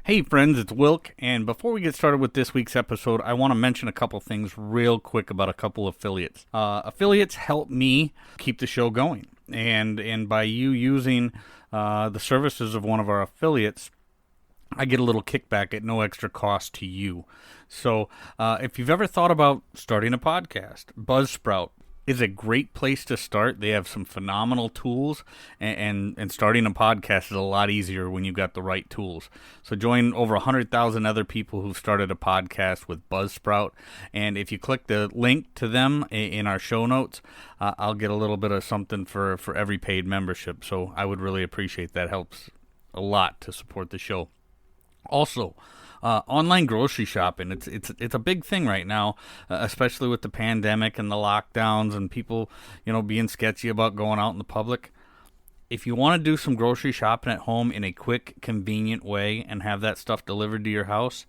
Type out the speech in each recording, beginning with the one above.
Hey friends, it's Wilk, and before we get started with this week's episode, I want to mention a couple things real quick about a couple affiliates. Affiliates help me keep the show going, and by you using the services of one of our affiliates, I get a little kickback at no extra cost to you. So if you've ever thought about starting a podcast, Buzzsprout is a great place to start. They have some phenomenal tools, and starting a podcast is a lot easier when you've got the right tools. So join over 100,000 other people who've started a podcast with Buzzsprout, and if you click the link to them in our show notes, I'll get a little bit of something for every paid membership. So I would really appreciate that. Helps a lot to support the show. Also, online grocery shopping, it's a big thing right now, especially with the pandemic and the lockdowns and people, being sketchy about going out in the public. If you want to do some grocery shopping at home in a quick, convenient way and have that stuff delivered to your house,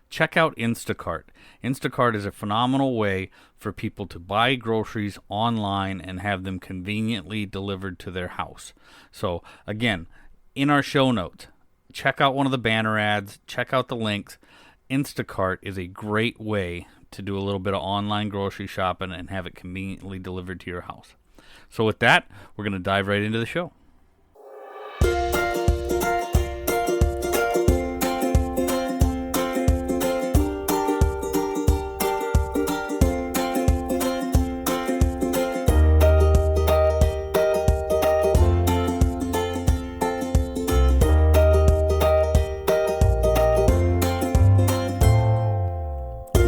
check out Instacart. Instacart is a phenomenal way for people to buy groceries online and have them conveniently delivered to their house. So, again, in our show notes, check out one of the banner ads, check out the links. Instacart is a great way to do a little bit of online grocery shopping and have it conveniently delivered to your house. So with that, we're going to dive right into the show.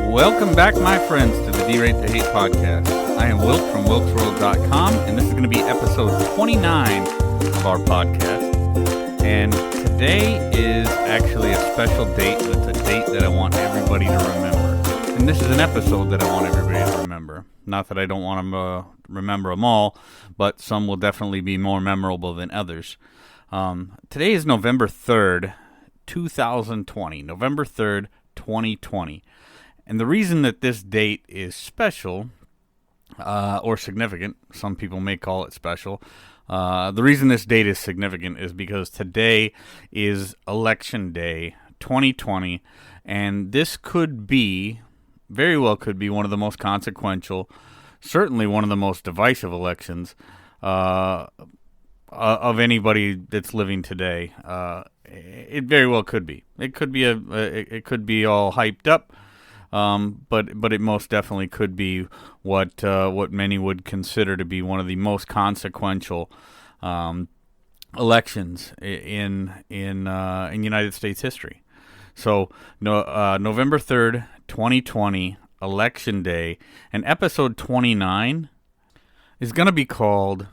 Welcome back, my friends, to the D-Rate to Hate podcast. I am Wilk from wilksworld.com, and this is going to be episode 29 of our podcast. And today is actually a special date, and it's a date that I want everybody to remember. And this is an episode that I want everybody to remember. Not that I don't want to remember them all, but some will definitely be more memorable than others. Today is November 3rd, 2020. November 3rd, 2020. And the reason that this date is special, or significant, some people may call it special, the reason this date is significant is because today is Election Day 2020, and this could be, very well could be, one of the most consequential, certainly one of the most divisive elections of anybody that's living today. It very well could be. It could be it could be all hyped up. But it most definitely could be what many would consider to be one of the most consequential elections in United States history. So November 3rd, 2020, Election Day, and episode 29 is going to be called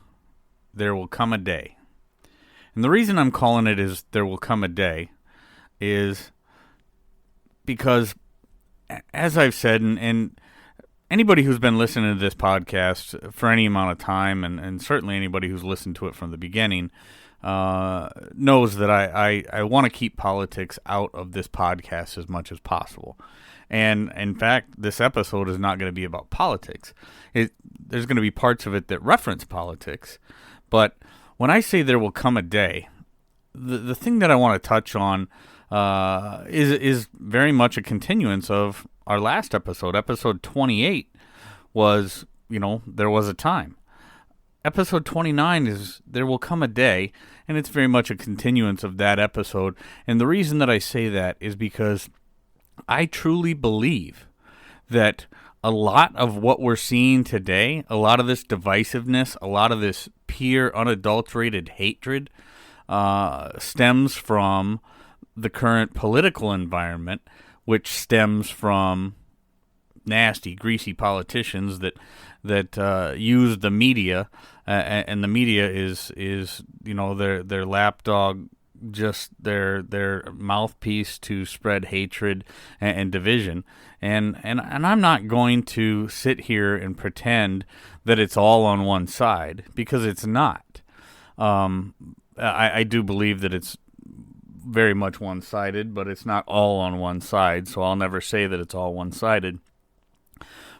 "There Will Come a Day." And the reason I'm calling it is "There Will Come a Day" is because, as I've said, and anybody who's been listening to this podcast for any amount of time, and certainly anybody who's listened to it from the beginning, knows that I want to keep politics out of this podcast as much as possible. And in fact, this episode is not going to be about politics. There's going to be parts of it that reference politics. But when I say there will come a day, the thing that I want to touch on is very much a continuance of our last episode. Episode 28 was, there was a time. Episode 29 is There Will Come a Day, and it's very much a continuance of that episode. And the reason that I say that is because I truly believe that a lot of what we're seeing today, a lot of this divisiveness, a lot of this pure, unadulterated hatred, stems from the current political environment, which stems from nasty, greasy politicians that use the media, and the media is their lapdog, just their mouthpiece to spread hatred and division. And I'm not going to sit here and pretend that it's all on one side, because it's not. I do believe that it's very much one-sided, but it's not all on one side, so I'll never say that it's all one-sided.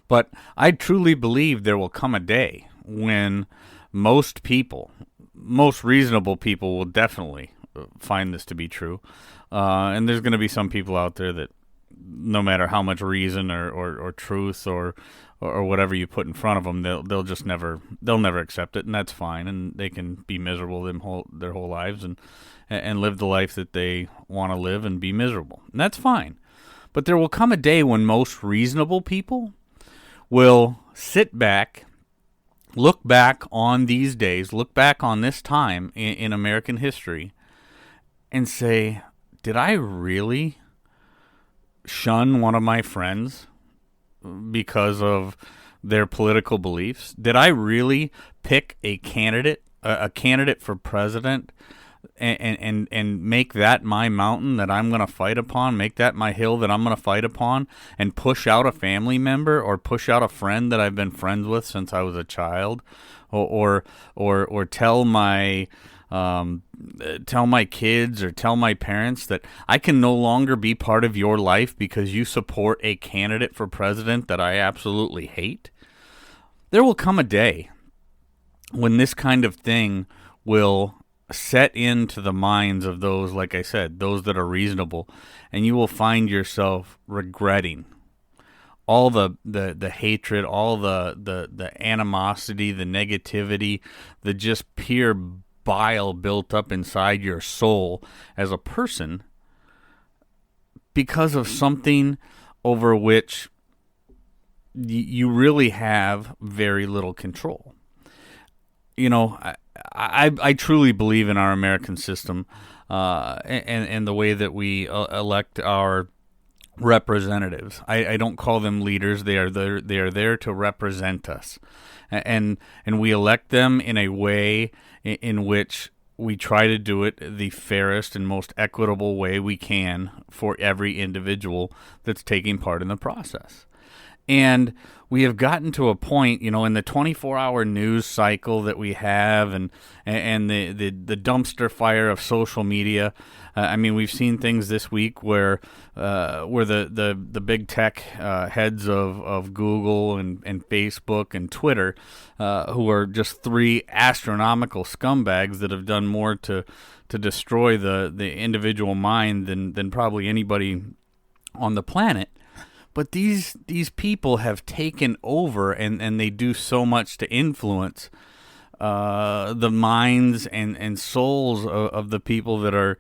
But I truly believe there will come a day when most reasonable people will definitely find this to be true, And there's going to be some people out there that, no matter how much reason or truth or whatever you put in front of them, they'll just never accept it, and that's fine, and they can be miserable their whole lives and live the life that they want to live and be miserable, and that's fine. But there will come a day when most reasonable people will sit back, look back on these days, look back on this time in American history, and say, did I really shun one of my friends because of their political beliefs? Did I really pick a candidate for president and make that my mountain that I'm going to fight upon, make that my hill that I'm going to fight upon, and push out a family member or push out a friend that I've been friends with since I was a child, or tell my kids or tell my parents that I can no longer be part of your life because you support a candidate for president that I absolutely hate? There will come a day when this kind of thing will set into the minds of those, like I said, those that are reasonable, and you will find yourself regretting all the hatred, all the animosity, the negativity, the just pure bile built up inside your soul as a person because of something over which you really have very little control. You know, I truly believe in our American system and the way that we elect our representatives. I don't call them leaders. They are there to represent us, and we elect them in a way in which we try to do it the fairest and most equitable way we can for every individual that's taking part in the process. And we have gotten to a point, you know, in the 24-hour news cycle that we have, and the dumpster fire of social media. I mean, we've seen things this week where the big tech heads of Google and Facebook and Twitter, who are just three astronomical scumbags that have done more to destroy the individual mind than probably anybody on the planet. But these people have taken over, and they do so much to influence the minds and souls of the people that are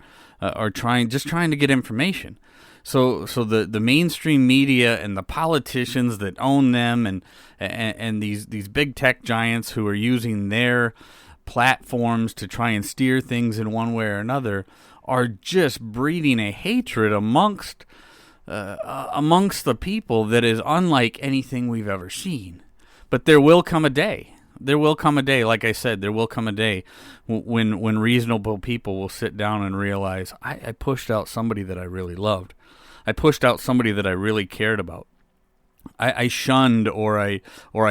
trying to get information. So the mainstream media and the politicians that own them and these big tech giants who are using their platforms to try and steer things in one way or another are just breeding a hatred amongst the people that is unlike anything we've ever seen. But there will come a day. Like I said, there will come a day when reasonable people will sit down and realize, I pushed out somebody that I really loved. I pushed out somebody that I really cared about. I shunned, or I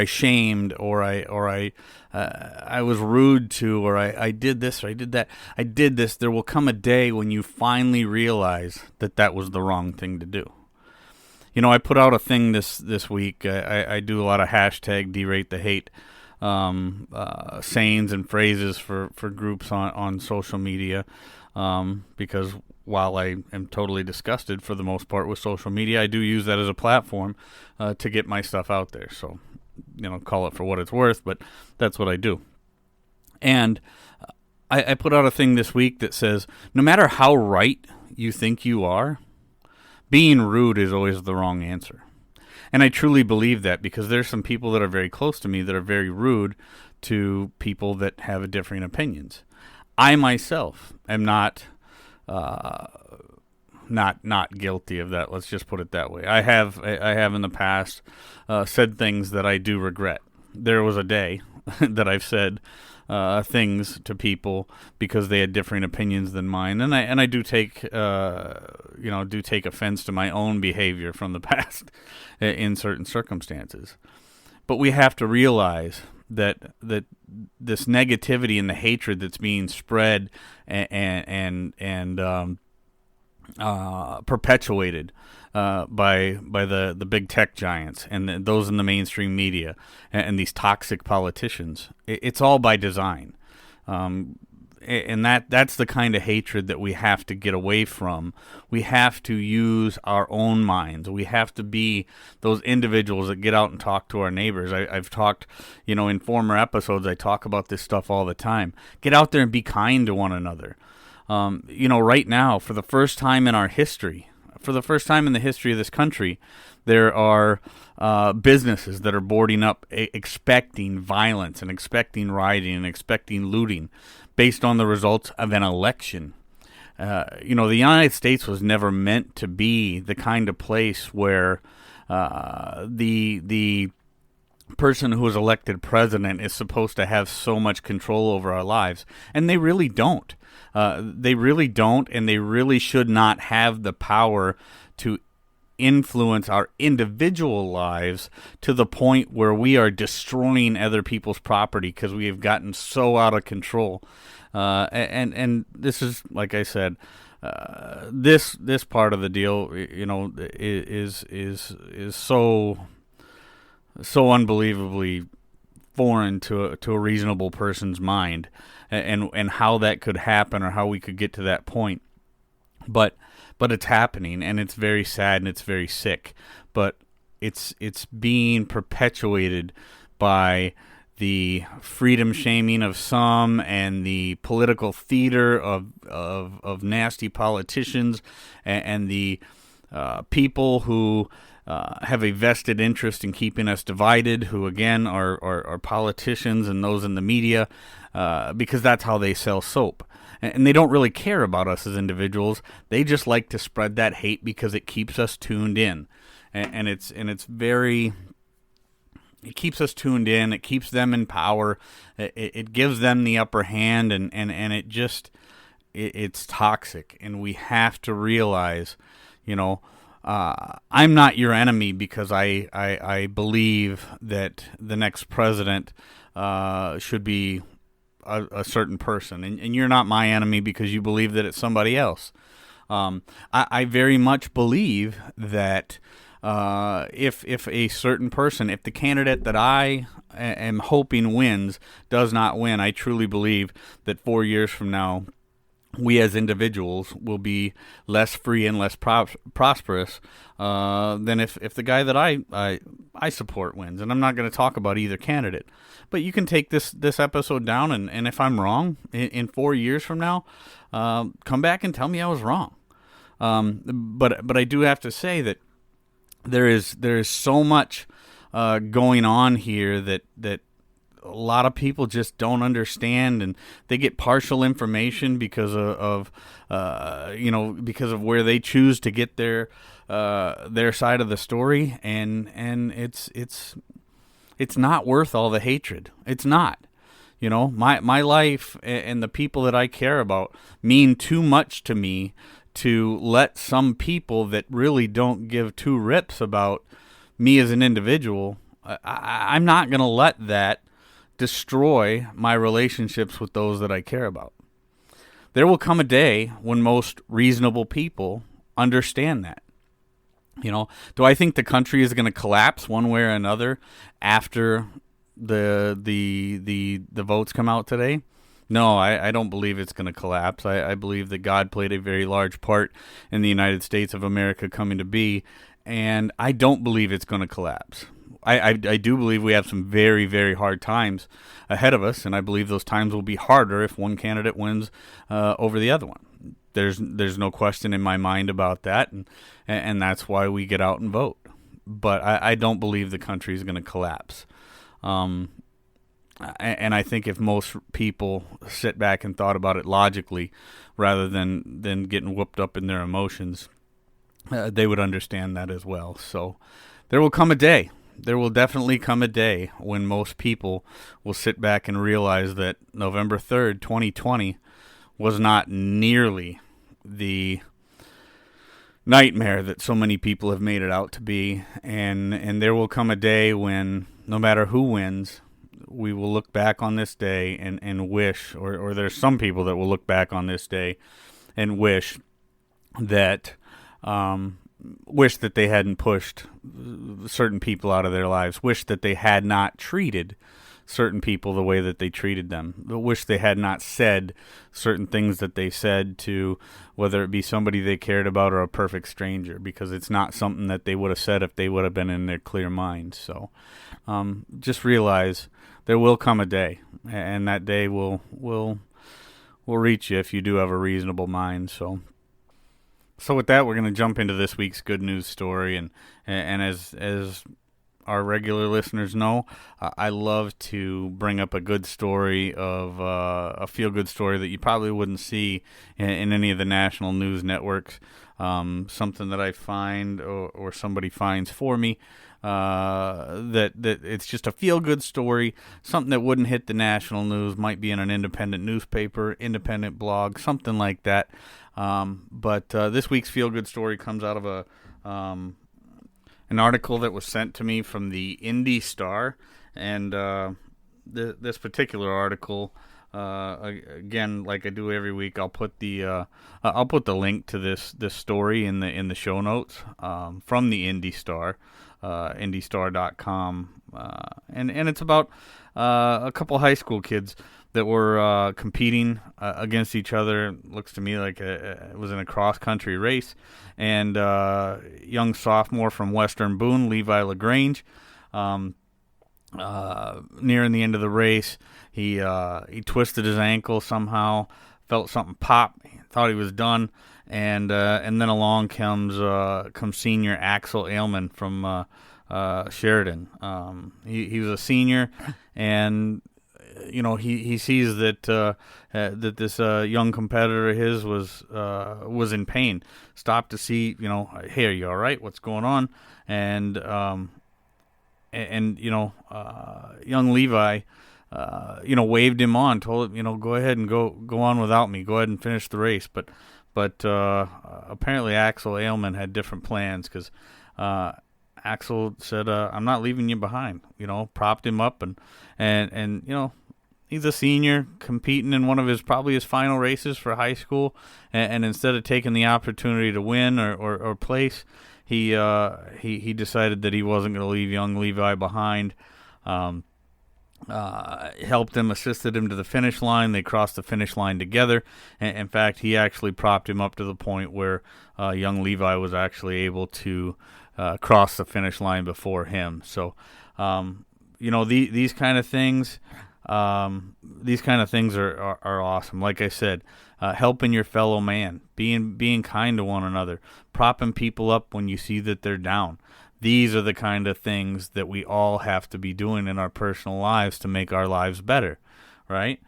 shamed, or I was rude to, or I did this, or I did that. I did this. There will come a day when you finally realize that was the wrong thing to do. You know, I put out a thing this week. I do a lot of hashtag derate the hate sayings and phrases for groups on social media, because while I am totally disgusted for the most part with social media, I do use that as a platform to get my stuff out there. So, you know, call it for what it's worth, but that's what I do. And I put out a thing this week that says, no matter how right you think you are, being rude is always the wrong answer. And I truly believe that, because there's some people that are very close to me that are very rude to people that have differing opinions. I myself am not guilty of that. Let's just put it that way. I have in the past said things that I do regret. There was a day that I've said things to people because they had differing opinions than mine, and I do take offense to my own behavior from the past in certain circumstances. But we have to realize that this negativity and the hatred that's being spread and perpetuated by the big tech giants and those in the mainstream media and these toxic politicians, it's all by design. and that's the kind of hatred that we have to get away from. We have to use our own minds. We have to be those individuals that get out and talk to our neighbors. I've talked, in former episodes, I talk about this stuff all the time. Get out there and be kind to one another. Right now, for the first time in our history, for the first time in the history of this country, there are businesses that are boarding up, expecting violence and expecting rioting and expecting looting based on the results of an election. The United States was never meant to be the kind of place where the person who is elected president is supposed to have so much control over our lives. And they really don't. They really don't, and they really should not have the power to influence our individual lives to the point where we are destroying other people's property because we have gotten so out of control. And this is, like I said, this part of the deal, is so unbelievably foreign to a reasonable person's mind, and how that could happen or how we could get to that point. But it's happening, and it's very sad and it's very sick. But it's being perpetuated by the freedom shaming of some and the political theater of nasty politicians and the people who have a vested interest in keeping us divided, who again are politicians and those in the media, because that's how they sell soap. And they don't really care about us as individuals. They just like to spread that hate because it keeps us tuned in. And it keeps us tuned in. It keeps them in power. It gives them the upper hand, and it's toxic. And we have to realize, I'm not your enemy because I believe that the next president should be a certain person, and you're not my enemy because you believe that it's somebody else. I very much believe that if a certain person, if the candidate that I am hoping wins does not win, I truly believe that 4 years from now, we as individuals will be less free and less prosperous than if the guy that I support wins. And I'm not going to talk about either candidate. But you can take this episode down, and if I'm wrong, in 4 years from now, come back and tell me I was wrong. But I do have to say that there is so much going on here that a lot of people just don't understand, and they get partial information because of where they choose to get their side of the story, and it's not worth all the hatred. It's not. My life and the people that I care about mean too much to me to let some people that really don't give two rips about me as an individual. I'm not going to let that destroy my relationships with those that I care about. There will come a day when most reasonable people understand that. Do I think the country is going to collapse one way or another after the votes come out today? No, I don't believe it's going to collapse. I believe that God played a very large part in the United States of America coming to be, and I don't believe it's going to collapse. I do believe we have some very, very hard times ahead of us, and I believe those times will be harder if one candidate wins over the other one. There's no question in my mind about that, and that's why we get out and vote. But I don't believe the country is going to collapse. And I think if most people sit back and thought about it logically rather than getting whooped up in their emotions, they would understand that as well. So there will come a day. There will definitely come a day when most people will sit back and realize that November 3rd, 2020 was not nearly the nightmare that so many people have made it out to be. And there will come a day when no matter who wins, we will look back on this day and wish, or there's some people that will look back on this day and wish that they hadn't pushed certain people out of their lives, wish that they had not treated certain people the way that they treated them. I wish they had not said certain things that they said to, whether it be somebody they cared about or a perfect stranger, because it's not something that they would have said if they would have been in their clear mind. So just realize there will come a day, and that day will reach you if you do have a reasonable mind. So with that, we're going to jump into this week's good news story, and as our regular listeners know, I love to bring up a good story of a feel-good story that you probably wouldn't see in any of the national news networks. Something that I find or somebody finds for me, that it's just a feel-good story, something that wouldn't hit the national news, might be in an independent newspaper, independent blog, something like that. But this week's feel-good story comes out of an article that was sent to me from the Indy Star, and this particular article, again, like I do every week, I'll put the link to this story in the show notes from the Indy Star, indystar.com, and it's about a couple high school kids that were competing against each other. Looks to me like it was in a cross-country race. And young sophomore from Western Boone, Levi LaGrange, nearing the end of the race, he twisted his ankle somehow, felt something pop, thought he was done, and then along comes senior Axel Ailman from Sheridan. He was a senior, and he sees that this young competitor of his was in pain. Stopped to see, hey, are you all right? What's going on? And young Levi, waved him on, told him, go ahead and go on without me. Go ahead and finish the race. But apparently Axel Ailman had different plans, because Axel said, I'm not leaving you behind. Propped him up, and he's a senior competing in one of his final races for high school, and instead of taking the opportunity to win or place, he decided that he wasn't going to leave young Levi behind. Helped him, assisted him to the finish line. They crossed the finish line together. In fact, he actually propped him up to the point where young Levi was actually able to cross the finish line before him. So, these kind of things. These kind of things are awesome. Like I said, helping your fellow man, being kind to one another, propping people up when you see that they're down. These are the kind of things that we all have to be doing in our personal lives to make our lives better, right?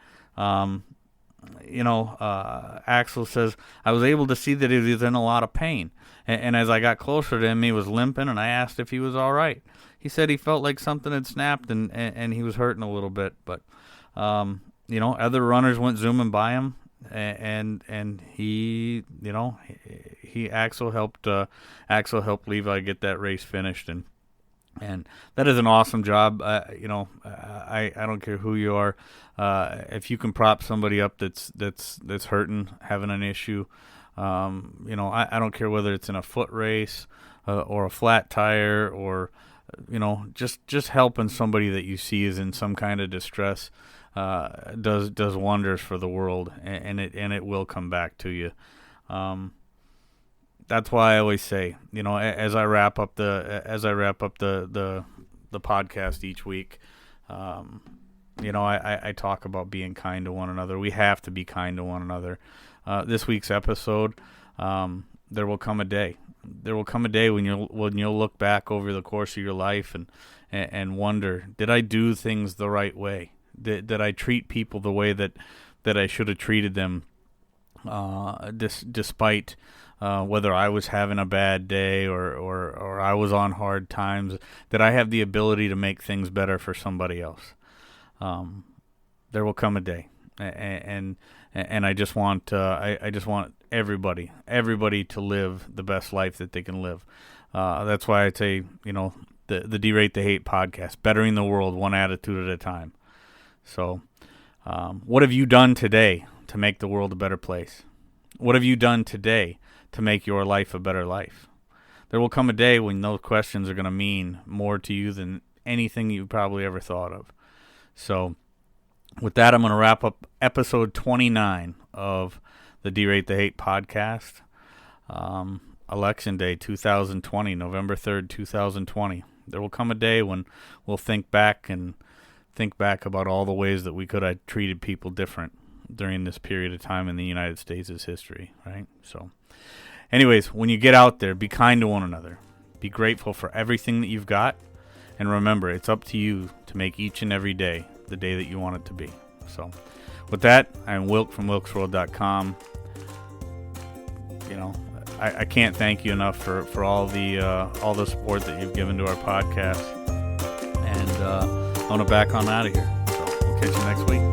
Axel says, I was able to see that he was in a lot of pain. And as I got closer to him, he was limping, and I asked if he was all right. He said he felt like something had snapped, and he was hurting a little bit. But, other runners went zooming by him, and he Axel helped Levi get that race finished, and that is an awesome job. I don't care who you are, if you can prop somebody up that's hurting, having an issue. I don't care whether it's in a foot race or a flat tire, or just helping somebody that you see is in some kind of distress does wonders for the world, and it will come back to you. That's why I always say, as I wrap up the podcast each week, I talk about being kind to one another. We have to be kind to one another. This week's episode, there will come a day. There will come a day when you'll look back over the course of your life and wonder, did I do things the right way? Did I treat people the way that I should have treated them, despite whether I was having a bad day or I was on hard times? Did I have the ability to make things better for somebody else? There will come a day, and I just want everybody to live the best life that they can live. That's why I say, the Derate the Hate podcast, bettering the world one attitude at a time. So, what have you done today to make the world a better place? What have you done today to make your life a better life? There will come a day when those questions are going to mean more to you than anything you probably ever thought of. So with that, I'm going to wrap up episode 29 of the Derate the Hate podcast. Election day 2020, November 3rd, 2020. There will come a day when we'll think back about all the ways that we could have treated people different during this period of time in the United States' history, right? So anyways, when you get out there, be kind to one another. Be grateful for everything that you've got. And remember, it's up to you to make each and every day the day that you want it to be. So with that, I'm Wilk from wilksworld.com. I can't thank you enough for all the support that you've given to our podcast. And I'm going to back on out of here. So we'll catch you next week.